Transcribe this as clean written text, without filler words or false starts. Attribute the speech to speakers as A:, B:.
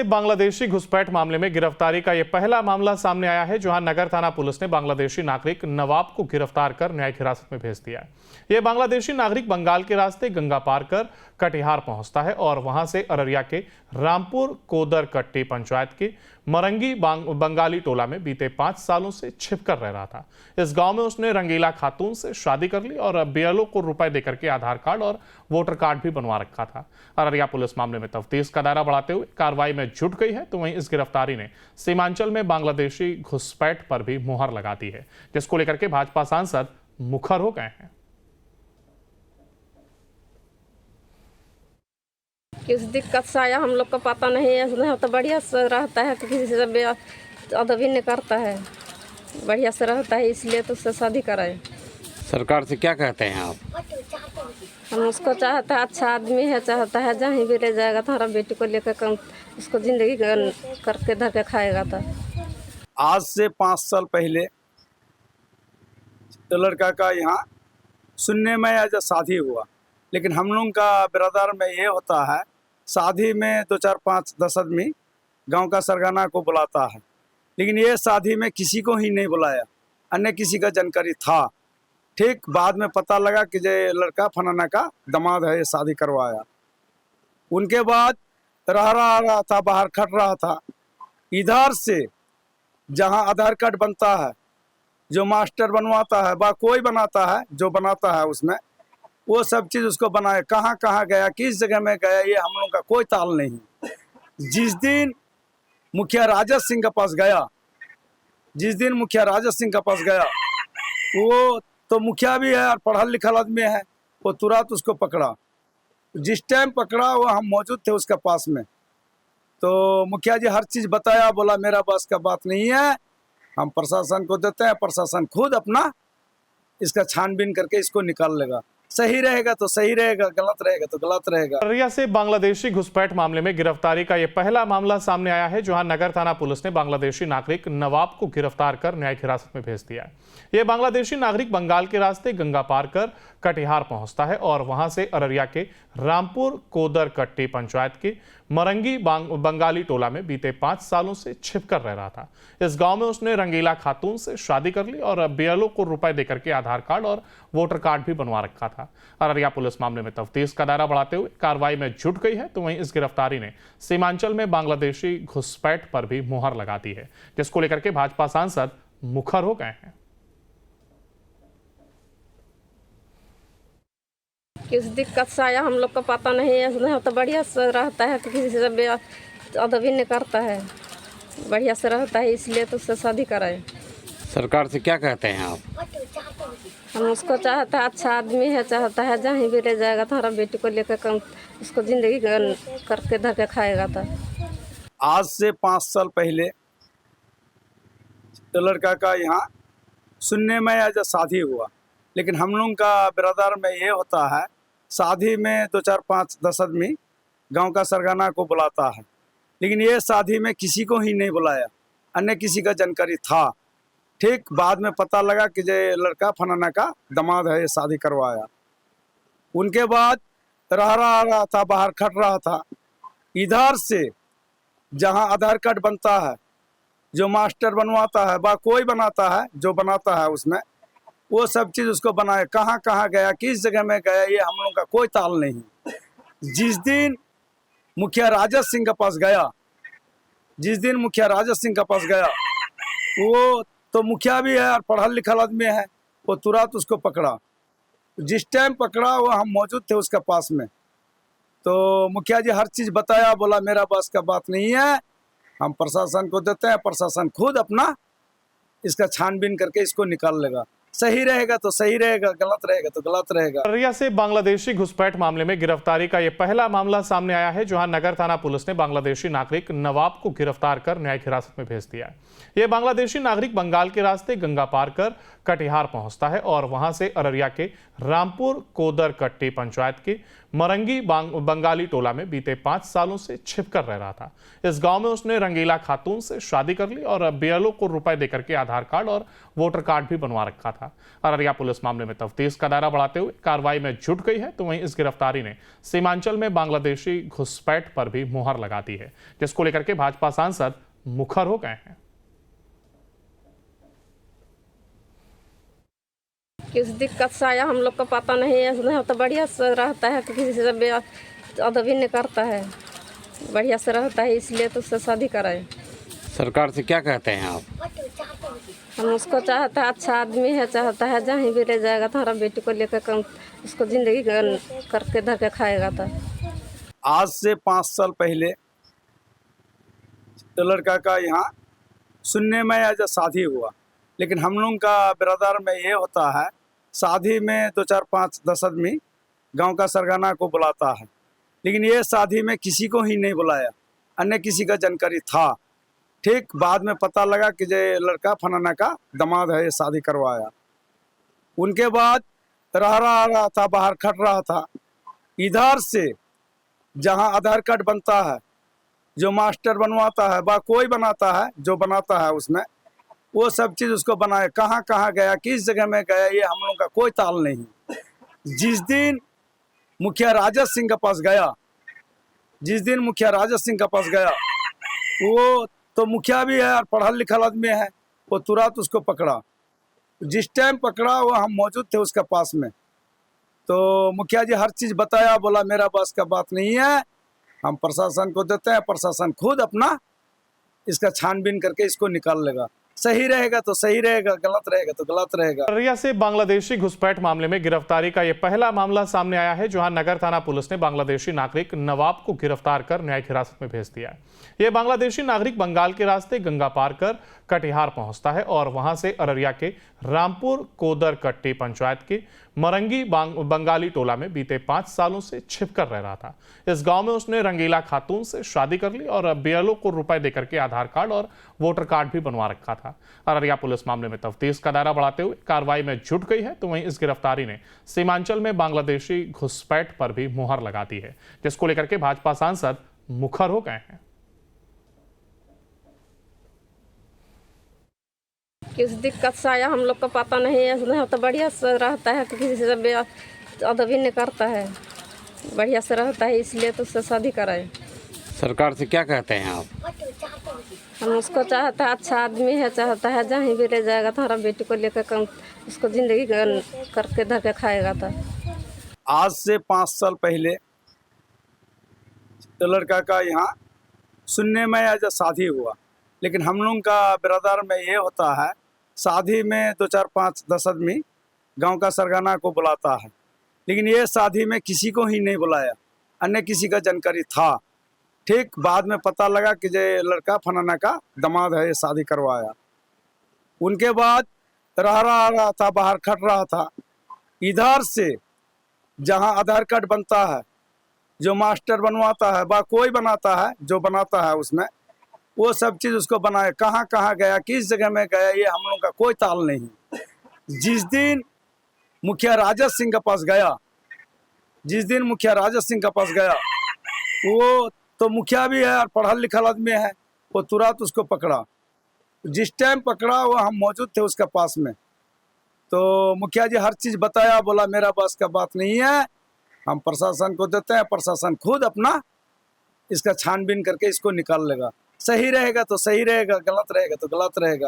A: बांग्लादेशी घुसपैठ मामले में गिरफ्तारी का यह पहला मामला सामने आया है, जहां नगर थाना पुलिस ने बांग्लादेशी नागरिक नवाब को गिरफ्तार कर न्यायिक हिरासत में भेज दिया है। यह बांग्लादेशी नागरिक बंगाल के रास्ते गंगा पार कर कटिहार पहुंचता है और वहां से अररिया के रामपुर कोदर कट्टी पंचायत के मरंगी बंगाली टोला में बीते 5 सालों से छिपकर रह रहा था। इस गांव में उसने रंगीला खातून से शादी कर ली और बीएलओ को रुपए देकर के आधार कार्ड और वोटर कार्ड भी बनवा रखा था। अररिया पुलिस मामले में तफ्तीश का दायरा बढ़ाते हुए कार्रवाई में जुट गई है, तो वहीं इस गिरफ्तारी ने सीमांचल में बांग्लादेशी घुसपैठ पर भी मुहर लगा दी है, जिसको लेकर के भाजपा सांसद मुखर हो गए हैं।
B: किस दिक्कत से आया हम लोग को पता नहीं है, तो बढ़िया से रहता है, तो किसी से अदबी नहीं करता है, बढ़िया से रहता है, इसलिए तो उससे शादी कराए।
C: सरकार से क्या कहते हैं आप?
B: हम उसको चाहता है, अच्छा आदमी है, चाहता है जहीं भी ले जाएगा तो हमारा बेटी को लेकर कम उसको जिंदगी करके धर के खाएगा। तो
D: आज से 5 साल पहले तो लड़का का यहाँ सुनने में आज शादी हुआ, लेकिन हम लोग का बिरादर में ये होता है, शादी में 2 4 5 10 आदमी गांव का सरगना को बुलाता है, लेकिन ये शादी में किसी को ही नहीं बुलाया, अन्य किसी का जानकारी था। ठीक बाद में पता लगा कि ये लड़का फलाना का दामाद है, ये शादी करवाया। उनके बाद रहा था, बाहर खट रहा था। इधर से जहां आधार कार्ड बनता है, जो मास्टर बनवाता है बा कोई बनाता है, जो बनाता है उसमें वो सब चीज़ उसको बनाए। कहाँ कहाँ गया, किस जगह में गया, ये हम लोग का कोई ताल नहीं। जिस दिन मुखिया राजा सिंह के पास गया, वो तो मुखिया भी है और पढ़ा लिखा आदमी है, वो तुरंत उसको पकड़ा। जिस टाइम पकड़ा वो हम मौजूद थे उसके पास में, तो मुखिया जी हर चीज़ बताया, बोला मेरा बस का बात नहीं है, हम प्रशासन को देते हैं, प्रशासन खुद अपना इसका छानबीन करके इसको निकाल लेगा। सही रहेगा तो सही रहेगा, गलत रहेगा तो गलत रहेगा।
A: अररिया से बांग्लादेशी घुसपैठ मामले में गिरफ्तारी का यह पहला मामला सामने आया है, जहां नगर थाना पुलिस ने बांग्लादेशी नागरिक नवाब को गिरफ्तार कर न्यायिक हिरासत में भेज दिया है। यह बांग्लादेशी नागरिक बंगाल के रास्ते गंगा पार कर कटिहार पहुंचता है और वहां से अररिया के रामपुर कोदर कट्टी पंचायत के मरंगी बंगाली टोला में बीते 5 सालों से छिपकर रह रहा था। इस गांव में उसने रंगीला खातून से शादी कर ली और बीएलओ को रुपए देकर के आधार कार्ड और वोटर कार्ड भी बनवा रखा था। अररिया पुलिस मामले में तफ्तीश का दायरा बढ़ाते हुए कार्रवाई में जुट गई है, तो वहीं इस गिरफ्तारी ने सीमांचल में बांग्लादेशी घुसपैठ पर भी मुहर लगा दी है, जिसको लेकर के भाजपा सांसद मुखर हो गए हैं।
B: किस दिक्कत से आया हम लोग को पता नहीं है, तो बढ़िया से रहता है, तो किसी से अदबी नहीं करता है, बढ़िया से रहता है, इसलिए तो उससे शादी कराए।
C: सरकार से क्या कहते हैं आप?
B: हम उसको चाहता है, अच्छा आदमी है, चाहता है जहीं भी ले जाएगा तो हमारा बेटी को लेकर कम उसको जिंदगी करके धर के खाएगा। तो
D: आज से 5 साल पहले तो लड़का का यहाँ सुनने में आज शादी हुआ, लेकिन हम लोग का बिरादर में ये होता है, शादी में 2 4 5 10 आदमी गांव का सरगना को बुलाता है, लेकिन ये शादी में किसी को ही नहीं बुलाया, अन्य किसी का जानकारी था। ठीक बाद में पता लगा कि ये लड़का फलाना का दामाद है, ये शादी करवाया। उनके बाद रहा था, बाहर खट रहा था। इधर से जहां आधार कार्ड बनता है, जो मास्टर बनवाता है बा कोई बनाता है, जो बनाता है उसमें वो सब चीज़ उसको बनाए। कहाँ कहाँ गया, किस जगह में गया, ये हम लोग का कोई ताल नहीं। जिस दिन मुखिया राजा सिंह के पास गया, वो तो मुखिया भी है और पढ़ा लिखा आदमी है, वो तुरंत उसको पकड़ा। जिस टाइम पकड़ा वो हम मौजूद थे उसके पास में, तो मुखिया जी हर चीज़ बताया, बोला मेरा बस का बात नहीं है, हम प्रशासन को देते हैं, प्रशासन खुद अपना इसका छानबीन करके इसको निकाल लेगा। सही रहेगा तो सही रहेगा, गलत रहेगा तो गलत रहेगा।
A: अररिया से बांग्लादेशी घुसपैठ मामले में गिरफ्तारी का यह पहला मामला सामने आया है, जहां नगर थाना पुलिस ने बांग्लादेशी नागरिक नवाब को गिरफ्तार कर न्यायिक हिरासत में भेज दिया है। यह बांग्लादेशी नागरिक बंगाल के रास्ते गंगा पार कर कटिहार पहुंचता है और वहां से अररिया के रामपुर कोदर कट्टी पंचायत के मरंगी बंगाली टोला में बीते 5 सालों से छिपकर रह रहा था। इस गांव में उसने रंगीला खातून से शादी कर ली और बीएलओ को रुपए देकर के आधार कार्ड और वोटर कार्ड भी बनवा रखा था। अररिया पुलिस मामले में तफ्तीश का दायरा बढ़ाते हुए कार्रवाई में जुट गई है, तो वहीं इस गिरफ्तारी ने सीमांचल में बांग्लादेशी घुसपैठ पर भी मुहर लगा दी है, जिसको लेकर के भाजपा सांसद मुखर हो गए हैं।
B: किस दिक्कत से आया हम लोग को पता नहीं है, नहीं तो बढ़िया से रहता है, किसी से अदबी नहीं करता है, बढ़िया से रहता है, इसलिए तो उससे शादी कराए।
C: सरकार से क्या कहते हैं आप?
B: हम उसको चाहता है, अच्छा आदमी है, चाहता है जहीं भी ले जाएगा तो हमारा बेटी को लेकर कम उसको जिंदगी करके धर के खाएगा। तो
D: आज से 5 साल पहले तो लड़का का यहाँ सुनने में आज शादी हुआ, लेकिन हम लोग का बिरादर में ये होता है, शादी में 2 4 5 10 आदमी गांव का सरगना को बुलाता है, लेकिन ये शादी में किसी को ही नहीं बुलाया, अन्य किसी का जानकारी था। ठीक बाद में पता लगा कि ये लड़का फलाना का दामाद है, ये शादी करवाया। उनके बाद रहा था, बाहर खट रहा था। इधर से जहां आधार कार्ड बनता है, जो मास्टर बनवाता है बा कोई बनाता है, जो बनाता है उसमें वो सब चीज़ उसको बनाए। कहाँ कहाँ गया, किस जगह में गया, ये हम लोग का कोई ताल नहीं। जिस दिन मुखिया राजा सिंह के पास गया, वो तो मुखिया भी है और पढ़ा लिखा आदमी है, वो तुरंत उसको पकड़ा। जिस टाइम पकड़ा वो हम मौजूद थे उसके पास में, तो मुखिया जी हर चीज़ बताया, बोला मेरा बस का बात नहीं है, हम प्रशासन को देते हैं, प्रशासन खुद अपना इसका छानबीन करके इसको निकाल लेगा। सही रहेगा तो सही रहेगा, गलत रहेगा तो गलत रहेगा।
A: अररिया से बांग्लादेशी घुसपैठ मामले में गिरफ्तारी का यह पहला मामला सामने आया है, जहां नगर थाना पुलिस ने बांग्लादेशी नागरिक नवाब को गिरफ्तार कर न्यायिक हिरासत में भेज दिया है। यह बांग्लादेशी नागरिक बंगाल के रास्ते गंगा पार कर कटिहार पहुंचता है और वहां से अररिया के रामपुर कोदरकट्टी पंचायत के मरंगी बंगाली टोला में बीते 5 सालों से छिपकर रह रहा था। इस गांव में उसने रंगीला खातून से शादी कर ली और बीएलओ को रुपए देकर के आधार कार्ड और वोटर कार्ड भी बनवा रखा था। अररिया पुलिस मामले में तफ्तीश का दायरा बढ़ाते हुए कार्रवाई में जुट गई है, तो वहीं इस गिरफ्तारी ने सीमांचल में बांग्लादेशी घुसपैठ पर भी मुहर लगा दी है, जिसको लेकर के भाजपा सांसद मुखर हो गए हैं।
B: किस दिक्कत से आया हम लोग को पता नहीं है, नहीं तो बढ़िया से रहता है, किसी से अदबी नहीं करता है, बढ़िया से रहता है, इसलिए तो उससे शादी कराए।
C: सरकार से क्या कहते हैं आप?
B: हम उसको चाहता है, अच्छा आदमी है, चाहता है जहीं भी ले जाएगा तो हमारा बेटी को लेकर कम उसको जिंदगी करके धर के खाएगा। तो
D: आज से 5 साल पहले तो लड़का का यहाँ सुनने में आज शादी हुआ, लेकिन हम लोग का बिरादर में ये होता है, शादी में 2 4 5 10 आदमी गांव का सरगना को बुलाता है, लेकिन ये शादी में किसी को ही नहीं बुलाया, अन्य किसी का जानकारी था। ठीक बाद में पता लगा कि ये लड़का फलाना का दामाद है, ये शादी करवाया। उनके बाद रहा था, बाहर खट रहा था। इधर से जहां आधार कार्ड बनता है, जो मास्टर बनवाता है बा कोई बनाता है, जो बनाता है उसमें वो सब चीज़ उसको बनाए। कहाँ कहाँ गया, किस जगह में गया, ये हम लोग का कोई ताल नहीं। जिस दिन मुखिया राजा सिंह के पास गया, वो तो मुखिया भी है और पढ़ा लिखा आदमी है, वो तुरंत उसको पकड़ा। जिस टाइम पकड़ा वो हम मौजूद थे उसके पास में, तो मुखिया जी हर चीज़ बताया, बोला मेरा बस का बात नहीं है, हम प्रशासन को देते हैं, प्रशासन खुद अपना इसका छानबीन करके इसको निकाल लेगा। सही रहेगा तो सही रहेगा, गलत रहेगा तो गलत रहेगा।